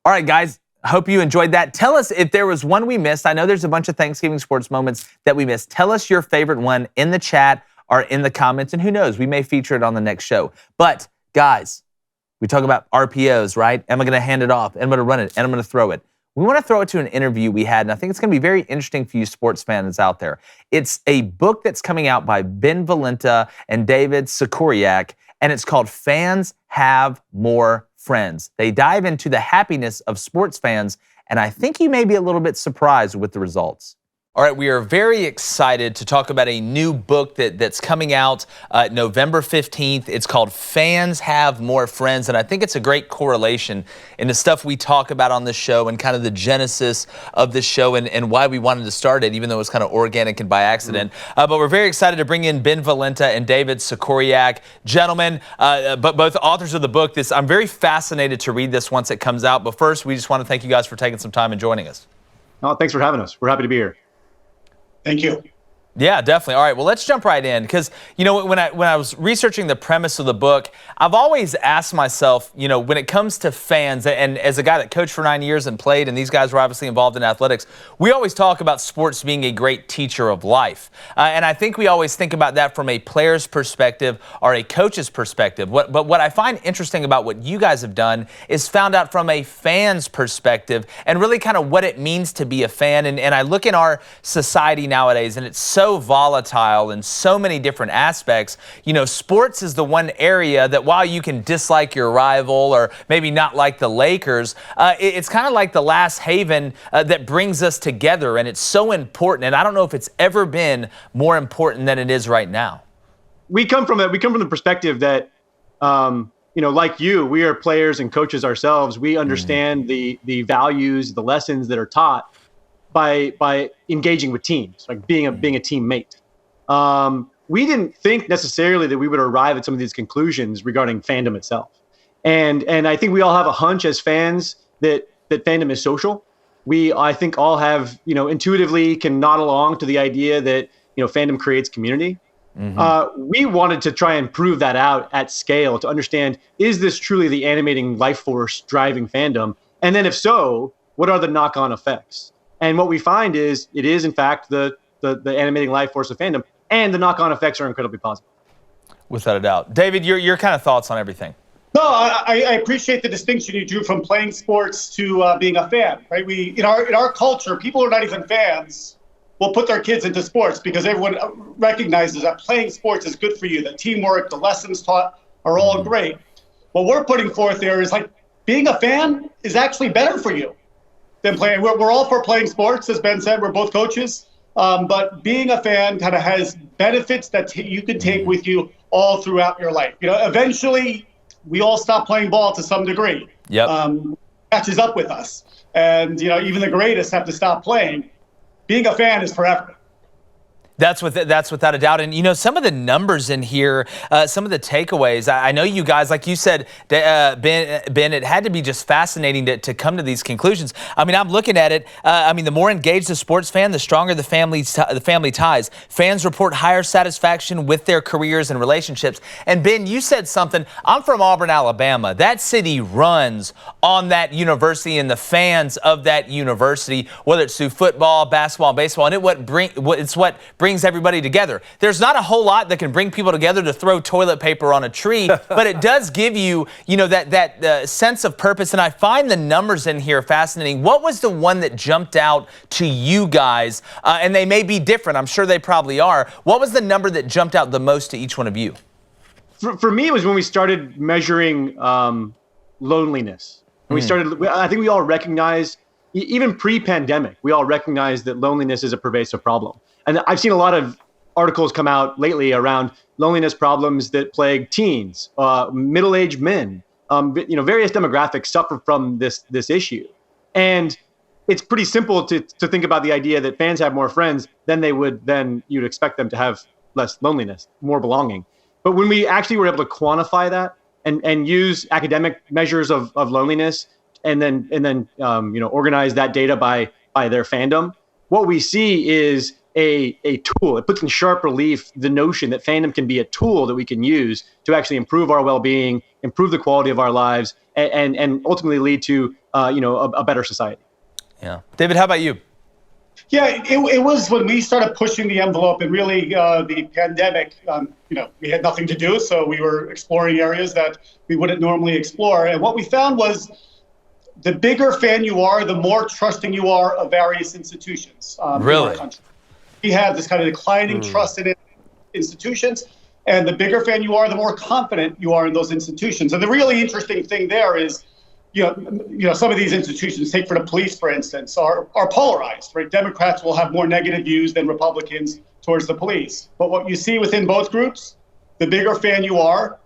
All right, guys, hope you enjoyed that. Tell us if there was one we missed. I know there's a bunch of Thanksgiving sports moments that we missed. Tell us your favorite one in the chat or in the comments, and who knows, we may feature it on the next show. But, guys, we talk about RPOs, right? Am I going to hand it off? Am I going to run it? And I'm going to throw it. We want to throw it to an interview we had, and I think it's going to be very interesting for you sports fans out there. It's a book that's coming out by Ben Valenta and David Sikoriak, and it's called Fans Have More Friends. They dive into the happiness of sports fans, and I think you may be a little bit surprised with the results. All right, we are very excited to talk about a new book that's coming out November 15th. It's called Fans Have More Friends, and I think it's a great correlation in the stuff we talk about on this show and kind of the genesis of this show and why we wanted to start it, even though it was kind of organic and by accident. But we're very excited to bring in Ben Valenta and David Sikoriak. Gentlemen, but both authors of the book. I'm very fascinated to read this once it comes out. But first, we just want to thank you guys for taking some time and joining us. Oh, thanks for having us. We're happy to be here. Thank you. Yeah, definitely. All right, well, let's jump right in because, when I was researching the premise of the book, I've always asked myself, when it comes to fans, and as a guy that coached for 9 years and played, and these guys were obviously involved in athletics, we always talk about sports being a great teacher of life. And I think we always think about that from a player's perspective or a coach's perspective. But what I find interesting about what you guys have done is found out from a fan's perspective and really kind of what it means to be a fan. And I look in our society nowadays, and it's so volatile in so many different aspects. Sports is the one area that while you can dislike your rival or maybe not like the Lakers, it's kind of like the last haven that brings us together, and it's so important. And I don't know if it's ever been more important than it is right now. We come from the perspective that, like you, we are players and coaches ourselves. We understand the values, the lessons that are taught by engaging with teams, like being a teammate. We didn't think necessarily that we would arrive at some of these conclusions regarding fandom itself. And I think we all have a hunch as fans that fandom is social. I think all have, intuitively can nod along to the idea that, fandom creates community. We wanted to try and prove that out at scale to understand, is this truly the animating life force driving fandom? And then if so, what are the knock-on effects? And what we find is it is, in fact, the animating life force of fandom, and the knock-on effects are incredibly positive. Without a doubt. David, your kind of thoughts on everything? No, I appreciate the distinction you drew from playing sports to being a fan. Right? In our culture, people who are not even fans will put their kids into sports because everyone recognizes that playing sports is good for you. The teamwork, the lessons taught are all great. What we're putting forth there is like being a fan is actually better for you than playing. We're all for playing sports, as Ben said. We're both coaches. But being a fan kind of has benefits that you can take with you all throughout your life. Eventually, we all stop playing ball to some degree. Yep. Catches up with us. And, even the greatest have to stop playing. Being a fan is forever. That's without a doubt. And, some of the numbers in here, some of the takeaways, I know you guys, like you said, Ben, it had to be just fascinating to come to these conclusions. I mean, I'm looking at it. The more engaged the sports fan, the stronger the family ties. Fans report higher satisfaction with their careers and relationships. And Ben, you said something. I'm from Auburn, Alabama. That city runs on that university and the fans of that university, whether it's through football, basketball, baseball, and it's what brings everybody together. There's not a whole lot that can bring people together to throw toilet paper on a tree, but it does give you, that sense of purpose. And I find the numbers in here fascinating. What was the one that jumped out to you guys? And they may be different. I'm sure they probably are. What was the number that jumped out the most to each one of you? For me, it was when we started measuring loneliness. When I think we all recognized, even pre-pandemic, we all recognized that loneliness is a pervasive problem. And I've seen a lot of articles come out lately around loneliness problems that plague teens, middle-aged men. Various demographics suffer from this issue. And it's pretty simple to think about the idea that fans have more friends than you'd expect them to have less loneliness, more belonging. But when we actually were able to quantify that and use academic measures of loneliness and then organize that data by their fandom, what we see is a tool. It puts in sharp relief the notion that fandom can be a tool that we can use to actually improve our well-being, improve the quality of our lives, and ultimately lead to a better society. Yeah. David, how about you? Yeah, it was when we started pushing the envelope, and really the pandemic, we had nothing to do, so we were exploring areas that we wouldn't normally explore. And what we found was the bigger fan you are, the more trusting you are of various institutions in our country. We have this kind of declining trust in institutions, and the bigger fan you are, the more confident you are in those institutions. And the really interesting thing there is, some of these institutions, take for the police, for instance, are polarized, right? Democrats will have more negative views than Republicans towards the police. But what you see within both groups, the bigger fan you are,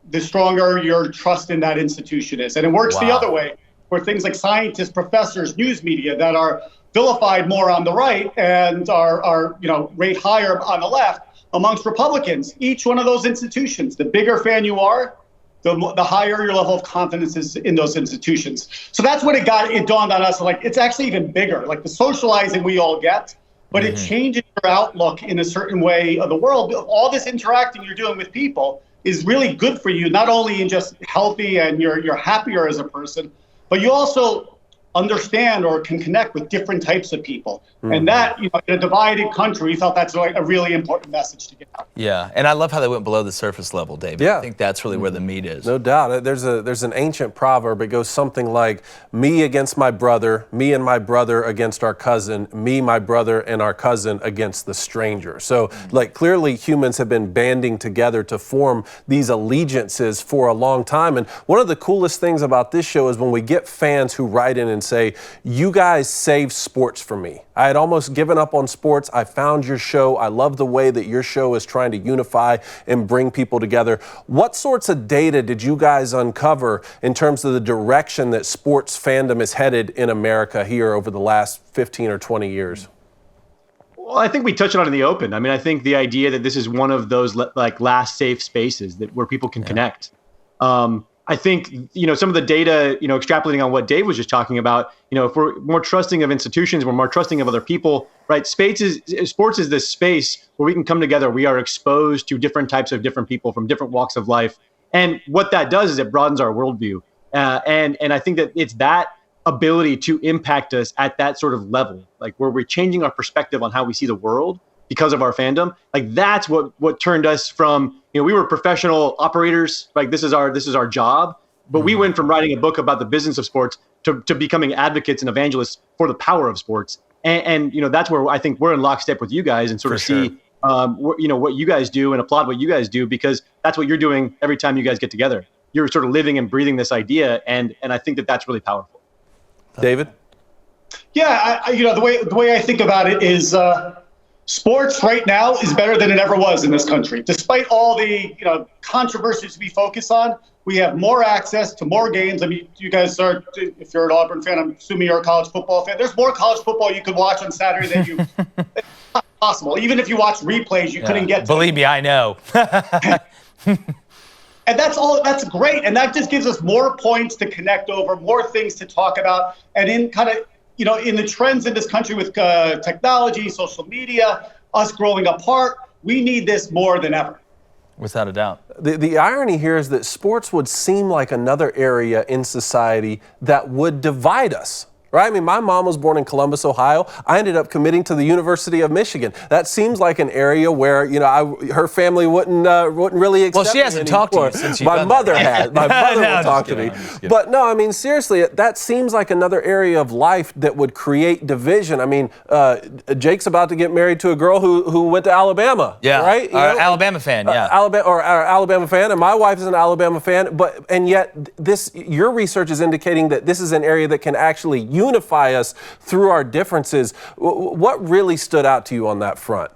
the stronger your trust in that institution is. And it works the other way, where things like scientists, professors, news media that are vilified more on the right and are rate higher on the left amongst Republicans. Each one of those institutions, the bigger fan you are, the higher your level of confidence is in those institutions. So that's when it dawned on us, like, it's actually even bigger. Like, the socializing we all get but it changes your outlook in a certain way of the world. All this interacting you're doing with people is really good for you, not only in just healthy and you're happier as a person, but you also understand or can connect with different types of people. And that, in a divided country, we felt that's like a really important message to get out. Yeah, and I love how they went below the surface level, David. Yeah. I think that's really where the meat is. No doubt. There's an ancient proverb. It goes something like, me against my brother, me and my brother against our cousin, me, my brother, and our cousin against the stranger. So, like, clearly humans have been banding together to form these allegiances for a long time. And one of the coolest things about this show is when we get fans who write in and say, you guys saved sports for me. I had almost given up on sports. I found your show. I love the way that your show is trying to unify and bring people together. What sorts of data did you guys uncover in terms of the direction that sports fandom is headed in America here over the last 15 or 20 years? Well, I think we touched on it in the open. I mean, I think the idea that this is one of those like last safe spaces where people can connect. I think, some of the data, extrapolating on what Dave was just talking about, if we're more trusting of institutions, we're more trusting of other people, right? Sports is this space where we can come together. We are exposed to different types of different people from different walks of life. And what that does is it broadens our worldview. And I think that it's that ability to impact us at that sort of level, like where we're changing our perspective on how we see the world because of our fandom. Like that's what turned us from, we were professional operators, like this is our job, but we went from writing a book about the business of sports to becoming advocates and evangelists for the power of sports. And that's where I think we're in lockstep with you guys and sort of see, what you guys do and applaud what you guys do, because that's what you're doing every time you guys get together. You're sort of living and breathing this idea. And I think that that's really powerful. David? Yeah, the way I think about it is, sports right now is better than it ever was in this country. Despite all the controversies we focus on, we have more access to more games. I mean, you guys are, if you're an Auburn fan, I'm assuming you're a college football fan. There's more college football you could watch on Saturday than you. It's not possible. Even if you watch replays, you couldn't get to. Believe me, I know. And that's great. And that just gives us more points to connect over, more things to talk about. And in kind of, in the trends in this country with technology, social media, us growing apart, we need this more than ever. Without a doubt. The irony here is that sports would seem like another area in society that would divide us. Right? I mean, my mom was born in Columbus, Ohio. I ended up committing to the University of Michigan. That seems like an area where, her family wouldn't really accept me. Well, she hasn't talked to you since you've My mother had. My mother will talk to me. But no, I mean, seriously, that seems like another area of life that would create division. I mean, Jake's about to get married to a girl who went to Alabama. Yeah. Right? Alabama fan, yeah. Alabama fan, and my wife is an Alabama fan. And yet, your research is indicating that this is an area that can actually unify us through our differences. What really stood out to you on that front?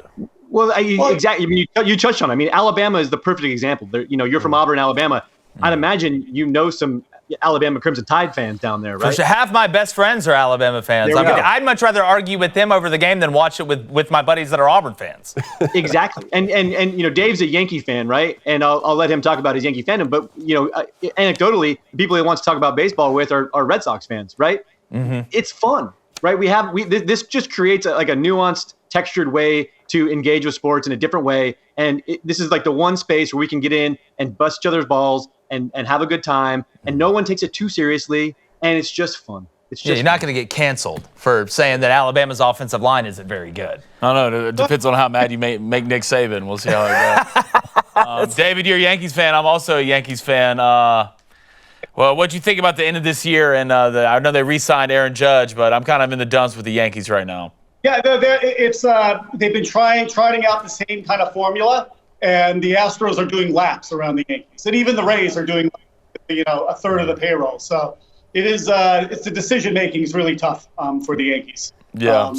Well, exactly. I mean, you touched on it. I mean, Alabama is the perfect example. You're from Auburn, Alabama. I'd imagine some Alabama Crimson Tide fans down there, right? For sure. Half my best friends are Alabama fans. I'd much rather argue with them over the game than watch it with my buddies that are Auburn fans. Exactly. And Dave's a Yankee fan, right? And I'll let him talk about his Yankee fandom. But anecdotally, the people he wants to talk about baseball with are Red Sox fans, right? Mm-hmm. It's fun, right? This just creates a nuanced, textured way to engage with sports in a different way. And this is like the one space where we can get in and bust each other's balls and have a good time. And no one takes it too seriously. And it's just fun. It's just you're not going to get canceled for saying that Alabama's offensive line isn't very good. I don't know. It depends on how mad you make Nick Saban. We'll see how it goes. David, you're a Yankees fan. I'm also a Yankees fan. Well, what'd you think about the end of this year? And I know they re-signed Aaron Judge, but I'm kind of in the dumps with the Yankees right now. Yeah, they've been trying out the same kind of formula, and the Astros are doing laps around the Yankees, and even the Rays are doing, a third of the payroll. So it's the decision making is really tough for the Yankees. Yeah.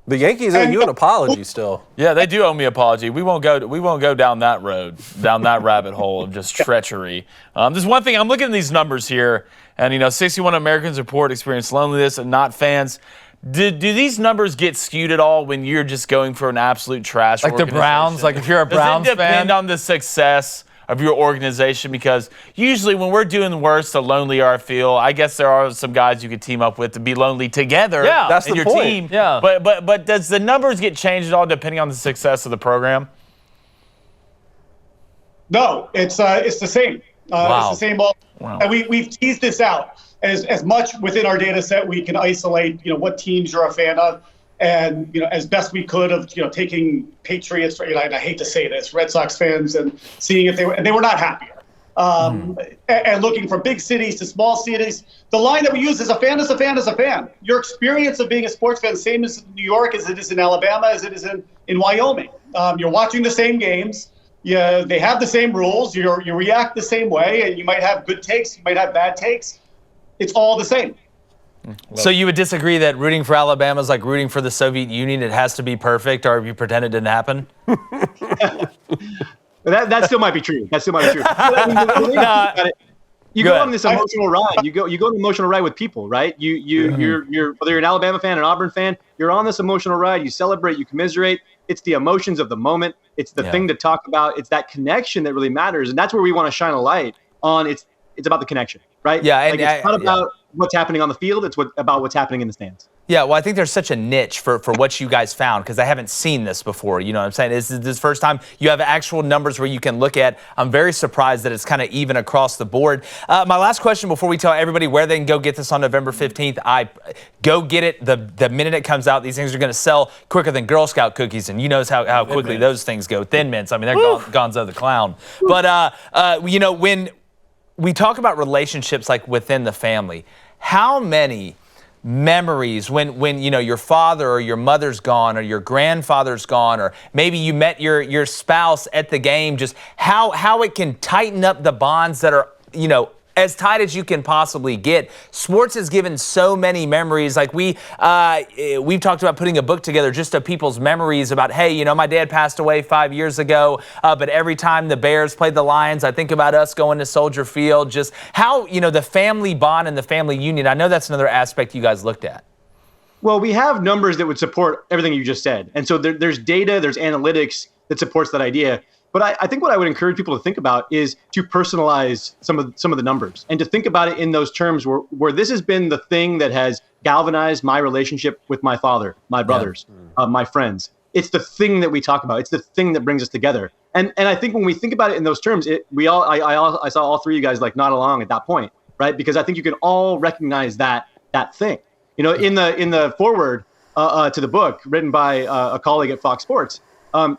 The Yankees owe you an apology still. Yeah, they do owe me an apology. We won't go down that road, down that rabbit hole of just treachery. There's one thing, I'm looking at these numbers here, and 61 Americans report experience loneliness and not fans. Do these numbers get skewed at all when you're just going for an absolute trash like the Browns? Like if you're a Browns fan? Does it depend on the success of your organization? Because usually when we're doing worse, the lonelier I feel. I guess there are some guys you could team up with to be lonely together. Yeah, that's in the your point. team. Yeah. But does the numbers get changed at all depending on the success of the program? No, it's the same. Wow. It's the same. And we've teased this out as much within our data set. We can isolate, what teams you're a fan of, and as best we could of taking Patriots, and I hate to say this, Red Sox fans, and seeing if they were not happier. And looking from big cities to small cities, the line that we use is a fan is a fan is a fan. Your experience of being a sports fan, same as in New York as it is in Alabama, as it is in Wyoming. You're watching the same games. Yeah, they have the same rules. You react the same way, and you might have good takes, you might have bad takes. It's all the same. So you would disagree that rooting for Alabama is like rooting for the Soviet Union? It has to be perfect, or you pretend it didn't happen? That still might be true. That still might be true. You go on this emotional ride. You go on an emotional ride with people, right? You're whether you're an Alabama fan, an Auburn fan, you're on this emotional ride. You celebrate, you commiserate. It's the emotions of the moment. It's the thing to talk about. It's that connection that really matters, and that's where we want to shine a light on. It's about the connection, right? Yeah, it's not about what's happening on the field. It's about what's happening in the stands. Yeah, well, I think there's such a niche for what you guys found, because I haven't seen this before. You know what I'm saying? This is the first time you have actual numbers where you can look at. I'm very surprised that it's kind of even across the board. My last question before we tell everybody where they can go get this on November 15th, go get it the minute it comes out. These things are going to sell quicker than Girl Scout cookies, and you know how quickly those things go. Thin Mints, I mean, they're Gonzo the Clown. But, when we talk about relationships like within the family, how many memories when your father or your mother's gone or your grandfather's gone, or maybe you met your spouse at the game, just how it can tighten up the bonds that are as tight as you can possibly get. Sports has given so many memories. Like we've talked about putting a book together just of people's memories about, hey, my dad passed away 5 years ago, but every time the Bears played the Lions, I think about us going to Soldier Field. Just how the family bond and the family union. I know that's another aspect you guys looked at. Well, we have numbers that would support everything you just said, and so there's data, there's analytics that supports that idea. But I think what I would encourage people to think about is to personalize some of the numbers, and to think about it in those terms where this has been the thing that has galvanized my relationship with my father, my brothers, my friends. It's the thing that we talk about. It's the thing that brings us together. And I think when we think about it in those terms, I saw all three of you guys nod along at that point, right? Because I think you can all recognize that thing. In the foreword to the book written by a colleague at Fox Sports.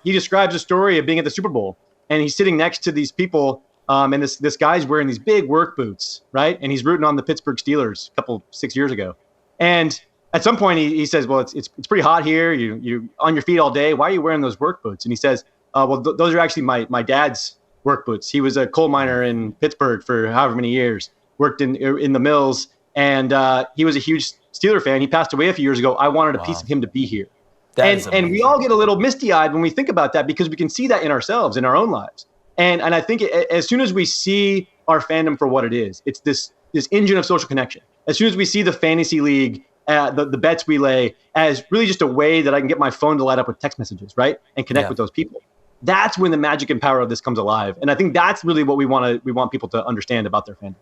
He describes a story of being at the Super Bowl, and he's sitting next to these people, and this guy's wearing these big work boots, right? And he's rooting on the Pittsburgh Steelers 6 years ago. And at some point he says, well, it's pretty hot here. You on your feet all day. Why are you wearing those work boots? And he says, those are actually my dad's work boots. He was a coal miner in Pittsburgh for however many years, worked in the mills, and he was a huge Steeler fan. He passed away a few years ago. I wanted a piece of him to be here. And we all get a little misty-eyed when we think about that, because we can see that in ourselves, in our own lives. And I think as soon as we see our fandom for what it is, it's this engine of social connection. As soon as we see the fantasy league, the bets we lay as really just a way that I can get my phone to light up with text messages, right, and connect with those people. That's when the magic and power of this comes alive. And I think that's really what we want people to understand about their fandom.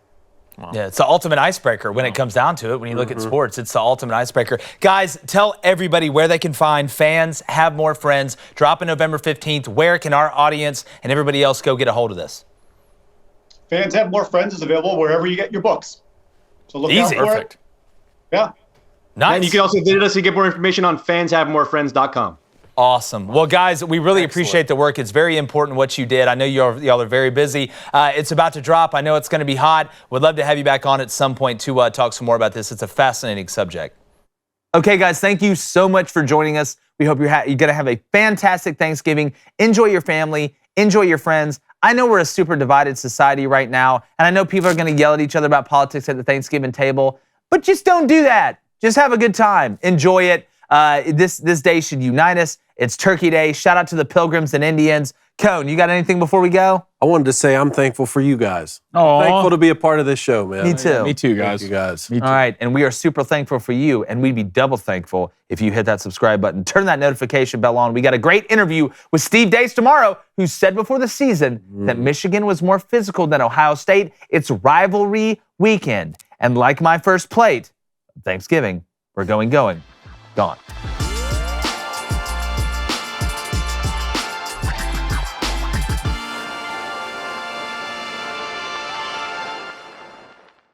Wow. Yeah, it's the ultimate icebreaker when it comes down to it. When you look at sports, it's the ultimate icebreaker. Guys, tell everybody where they can find Fans Have More Friends. Dropping November 15th. Where can our audience and everybody else go get a hold of this? Fans Have More Friends is available wherever you get your books. So look out for it. Yeah. Nice. And you can also visit us to get more information on fanshavemorefriends.com. Awesome. Well, guys, we really appreciate the work. It's very important what you did. I know y'all are very busy. It's about to drop. I know it's going to be hot. Would love to have you back on at some point to talk some more about this. It's a fascinating subject. Okay, guys, thank you so much for joining us. We hope you're going to have a fantastic Thanksgiving. Enjoy your family. Enjoy your friends. I know we're a super divided society right now, and I know people are going to yell at each other about politics at the Thanksgiving table, but just don't do that. Just have a good time. Enjoy it. This day should unite us. It's Turkey Day. Shout out to the Pilgrims and Indians. Cone, you got anything before we go? I wanted to say I'm thankful for you guys. Aw. Thankful to be a part of this show, man. Me too. Me too, guys. Thank you guys. Me too. All right, and we are super thankful for you, and we'd be double thankful if you hit that subscribe button, turn that notification bell on. We got a great interview with Steve Dace tomorrow, who said before the season that Michigan was more physical than Ohio State. It's rivalry weekend, and like my first plate, Thanksgiving, we're gone.